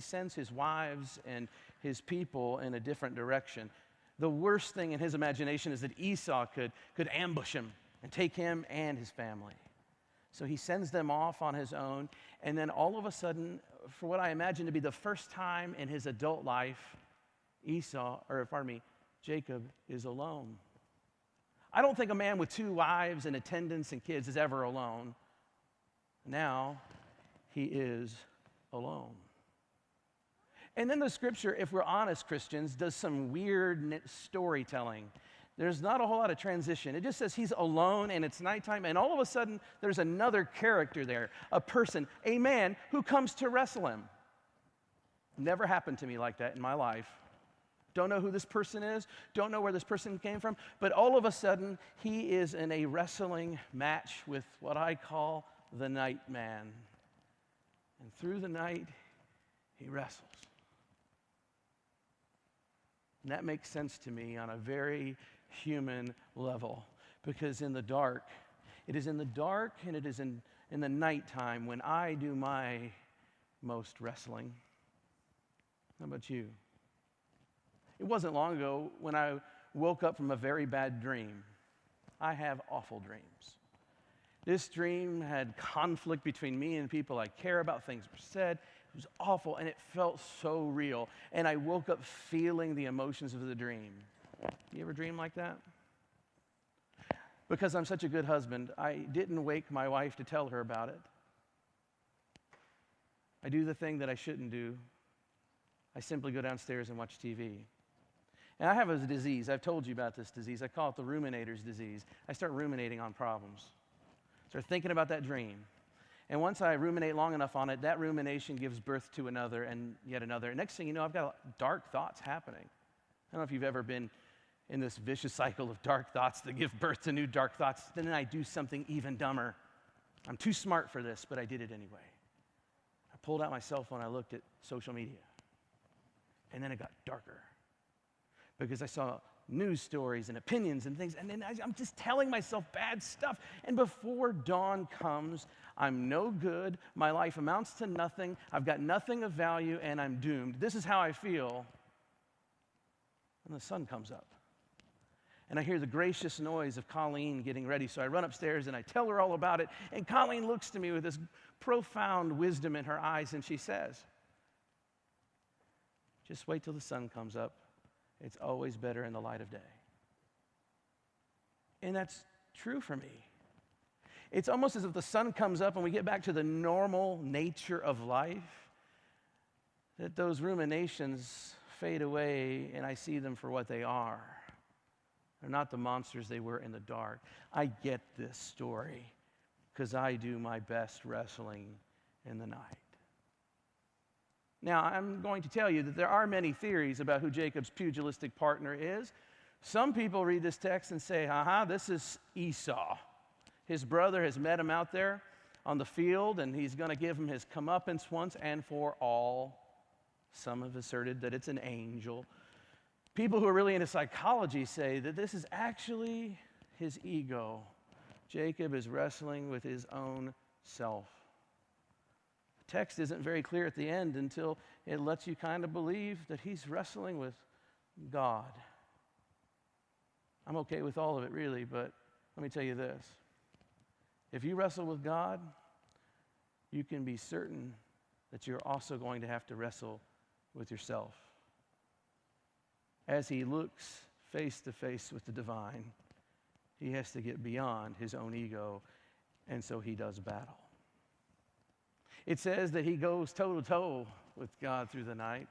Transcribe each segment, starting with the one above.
sends his wives and his people in a different direction. The worst thing in his imagination is that Esau could ambush him and take him and his family. So he sends them off on his own, and then all of a sudden, for what I imagine to be the first time in his adult life, Jacob is alone. I don't think a man with 2 wives and attendants and kids is ever alone. Now, he is alone. And then the scripture, if we're honest Christians, does some weird storytelling. There's not a whole lot of transition. It just says he's alone and it's nighttime, and all of a sudden there's another character there, a person, a man who comes to wrestle him. Never happened to me like that in my life. Don't know who this person is, don't know where this person came from, but all of a sudden he is in a wrestling match with what I call the night man. And through the night, he wrestles. And that makes sense to me on a very human level, because in the dark, it is in the dark and it is in the nighttime when I do my most wrestling. How about you? It wasn't long ago when I woke up from a very bad dream. I have awful dreams. This dream had conflict between me and people I care about. Things were said. It was awful, and it felt so real. And I woke up feeling the emotions of the dream. You ever dream like that? Because I'm such a good husband, I didn't wake my wife to tell her about it. I do the thing that I shouldn't do. I simply go downstairs and watch TV. And I have a disease. I've told you about this disease. I call it the ruminator's disease. I start ruminating on problems. Start thinking about that dream. And once I ruminate long enough on it, that rumination gives birth to another and yet another. And next thing you know, I've got dark thoughts happening. I don't know if you've ever been in this vicious cycle of dark thoughts that give birth to new dark thoughts. Then I do something even dumber. I'm too smart for this, but I did it anyway. I pulled out my cell phone, I looked at social media. And then it got darker, because I saw news stories and opinions and things, and then I'm just telling myself bad stuff. And before dawn comes, I'm no good, my life amounts to nothing, I've got nothing of value, and I'm doomed. This is how I feel. And the sun comes up. And I hear the gracious noise of Colleen getting ready, so I run upstairs and I tell her all about it, and Colleen looks to me with this profound wisdom in her eyes, and she says, just wait till the sun comes up. It's always better in the light of day. And that's true for me. It's almost as if the sun comes up and we get back to the normal nature of life, that those ruminations fade away and I see them for what they are. They're not the monsters they were in the dark. I get this story because I do my best wrestling in the night. Now, I'm going to tell you that there are many theories about who Jacob's pugilistic partner is. Some people read this text and say, this is Esau. His brother has met him out there on the field, and he's going to give him his comeuppance once and for all. Some have asserted that it's an angel. People who are really into psychology say that this is actually his ego. Jacob is wrestling with his own self. Text isn't very clear at the end until it lets you kind of believe that he's wrestling with God. I'm okay with all of it, really, but let me tell you this. If you wrestle with God, you can be certain that you're also going to have to wrestle with yourself. As he looks face to face with the divine, he has to get beyond his own ego, and so he does battle. It says that he goes toe-to-toe with God through the night,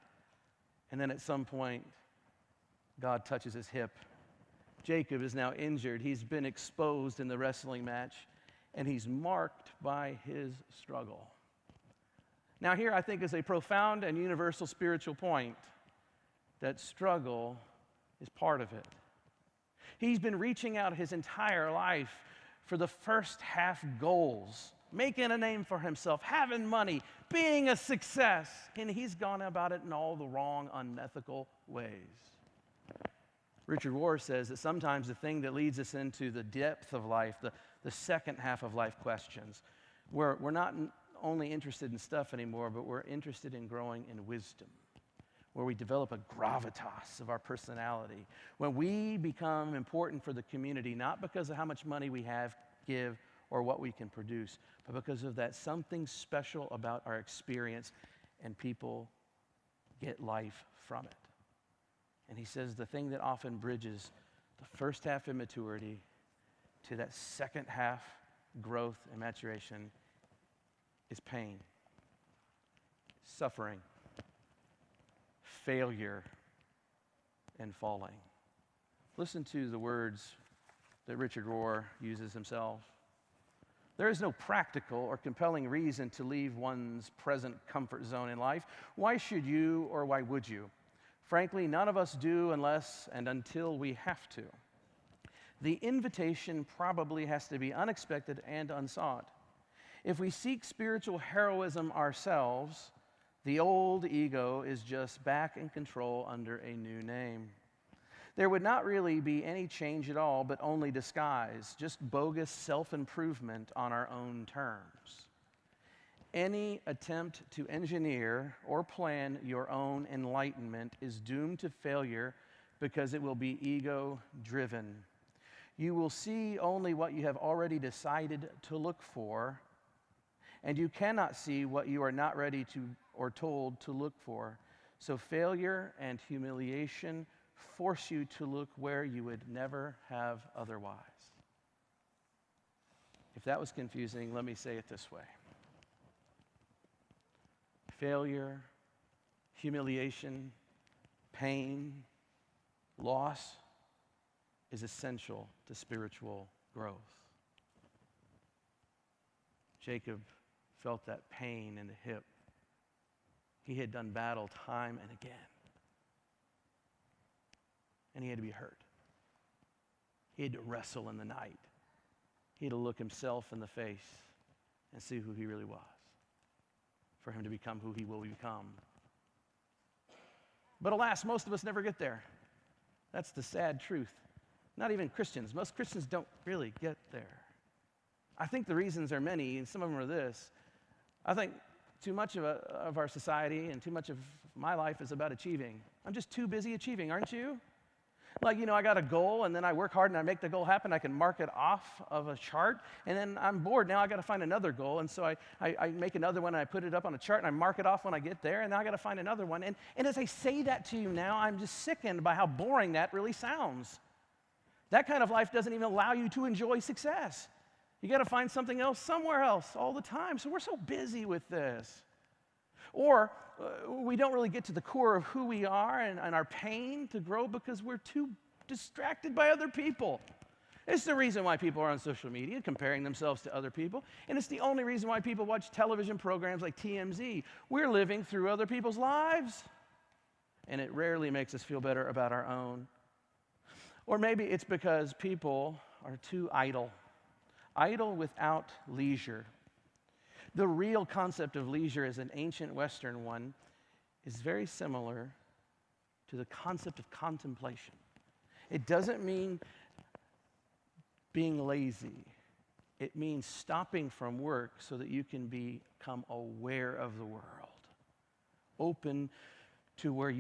and then at some point, God touches his hip. Jacob is now injured. He's been exposed in the wrestling match, and he's marked by his struggle. Now here, I think, is a profound and universal spiritual point, that struggle is part of it. He's been reaching out his entire life for the first half goals, making a name for himself, having money, being a success, and he's gone about it in all the wrong, unethical ways. Richard Rohr says that sometimes the thing that leads us into the depth of life, the second half of life questions, where we're not only interested in stuff anymore, but we're interested in growing in wisdom, where we develop a gravitas of our personality, when we become important for the community, not because of how much money we have, give, or what we can produce, but because of that something special about our experience, and people get life from it. And he says the thing that often bridges the first half immaturity to that second half growth and maturation is pain, suffering, failure, and falling. Listen to the words that Richard Rohr uses himself. There is no practical or compelling reason to leave one's present comfort zone in life. Why should you, or why would you? Frankly, none of us do unless and until we have to. The invitation probably has to be unexpected and unsought. If we seek spiritual heroism ourselves, the old ego is just back in control under a new name. There would not really be any change at all, but only disguise, just bogus self-improvement on our own terms. Any attempt to engineer or plan your own enlightenment is doomed to failure because it will be ego-driven. You will see only what you have already decided to look for, and you cannot see what you are not ready to or told to look for. So failure and humiliation force you to look where you would never have otherwise. If that was confusing, let me say it this way. Failure, humiliation, pain, loss is essential to spiritual growth. Jacob felt that pain in the hip. He had done battle time and again. And he had to be hurt. He had to wrestle in the night. He had to look himself in the face and see who he really was, for him to become who he will become. But alas, most of us never get there. That's the sad truth. Not even Christians. Most Christians don't really get there. I think the reasons are many, and some of them are this. I think too much of our society and too much of my life is about achieving. I'm just too busy achieving, aren't you? Like, I got a goal, and then I work hard, and I make the goal happen. I can mark it off of a chart, and then I'm bored. Now I got to find another goal, and so I make another one, and I put it up on a chart, and I mark it off when I get there, and now I got to find another one. And as I say that to you now, I'm just sickened by how boring that really sounds. That kind of life doesn't even allow you to enjoy success. You got to find something else somewhere else all the time. So we're so busy with this. Or we don't really get to the core of who we are and our pain to grow because we're too distracted by other people. It's the reason why people are on social media, comparing themselves to other people. And it's the only reason why people watch television programs like TMZ. We're living through other people's lives. And it rarely makes us feel better about our own. Or maybe it's because people are too idle without leisure. The real concept of leisure as an ancient Western one is very similar to the concept of contemplation. It doesn't mean being lazy. It means stopping from work so that you can become aware of the world, open to where you